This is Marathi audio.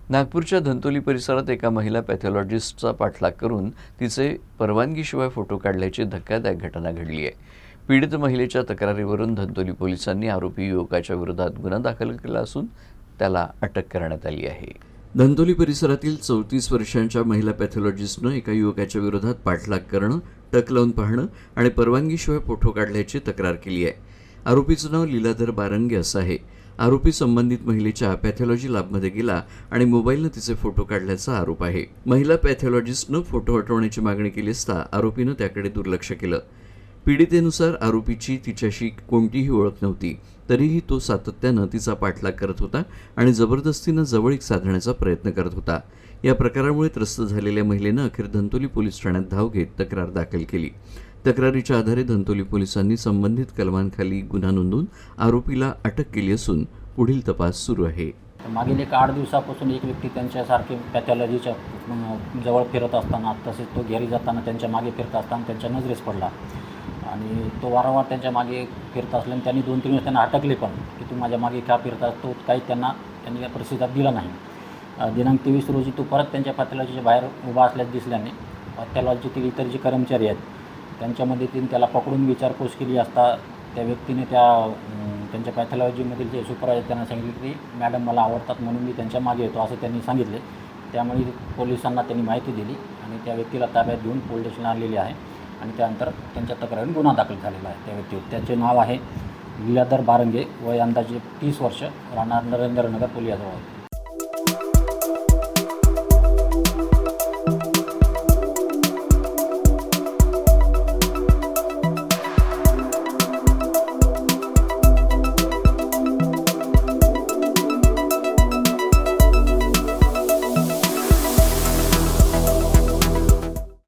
नागपूरच्या धंतोली परिसरात एका महिला पॅथॉलॉजिस्टचा पाठलाग करून तिचे परवानगीशिवाय फोटो काढल्याची धक्कादायक घटना घडली आहे. पीडित महिलेच्या तक्रारीवरून धंतोली पोलिसांनी आरोपी युवकाच्या विरोधात गुन्हा दाखल केला असून त्याला अटक करण्यात आली आहे. धंतोली परिसरातील 34 वर्षांच्या महिला पॅथॉलॉजिस्टनं एका युवकाच्या विरोधात पाठलाग करणं, टक लावून पाहणं आणि परवानगीशिवाय फोटो काढल्याची तक्रार केली आहे. आरोपीचं नाव लीलाधर बारंगे असं आहे. आरोपी संबंधित महिलेच्या पॅथॉलॉजी लॅबमध्ये गेला आणि मोबाईलनं तिचे फोटो काढल्याचा आरोप आहे. महिला पॅथॉलॉजिस्टनं फोटो हटवण्याची मागणी केली असता आरोपीनं त्याकडे दुर्लक्ष केलं. पीडितेनुसार आरोपीची तिच्याशी कोणतीही ओळख नव्हती, तरीही तो सातत्यानं तिचा पाठलाग करत होता आणि जबरदस्तीनं जवळीक साधण्याचा प्रयत्न करत होता. या प्रकारामुळे त्रस्त झालेल्या महिलेनं अखेर धंतोली पोलीस ठाण्यात धाव घेत तक्रार दाखल केली. तक्रारीच्या आधारे धंतोली पोलिसांनी संबंधित कलमांखाली गुन्हा नोंदवून आरोपीला अटक केली असून पुढील तपास सुरू आहे. मागील 8 दिवसापासून एक व्यक्ती त्यांच्यासारखे पॅथॉलॉजीच्या जवळ फिरत असताना, तसेच तो घरी जाताना त्यांच्या मागे फिरत असताना त्यांच्या नजरेस पडला आणि तो वारंवार त्यांच्या मागे फिरत असल्याने त्यांनी 2-3 वेळेस त्यांना अटकले पण की तू माझ्या मागे का फिरतास. तो काही त्यांनी काय प्रतिसाद दिला नाही. दिनांक 23 रोजी तो परत त्यांच्या पॅथॉलॉजीच्या बाहेर उभा असल्यास दिसल्याने पॅथॉलॉजीतील इतर जे कर्मचारी आहेत त्यांच्यामध्ये त्याला पकडून विचारपूस केली असता त्या व्यक्तीने त्यांच्या पॅथॉलॉजीमधील जे सुपरवायझर त्यांना सांगितले की मॅडम मला आवडतात म्हणून मी त्यांच्या मागे येतो असं त्यांनी सांगितले. त्यामुळे पोलिसांना त्यांनी माहिती दिली आणि त्या व्यक्तीला ताब्यात घेऊन पोलीस स्टेशनला आणलेली आहे आणि त्यानंतर त्यांच्या तक्रारीने गुन्हा दाखल झालेला आहे. त्या व्यक्तीवर त्याचे नाव आहे लीलाधर बारंगे, वय अंदाजे 30 वर्ष, राहणार नरेंद्रनगर पोलियाजवळ.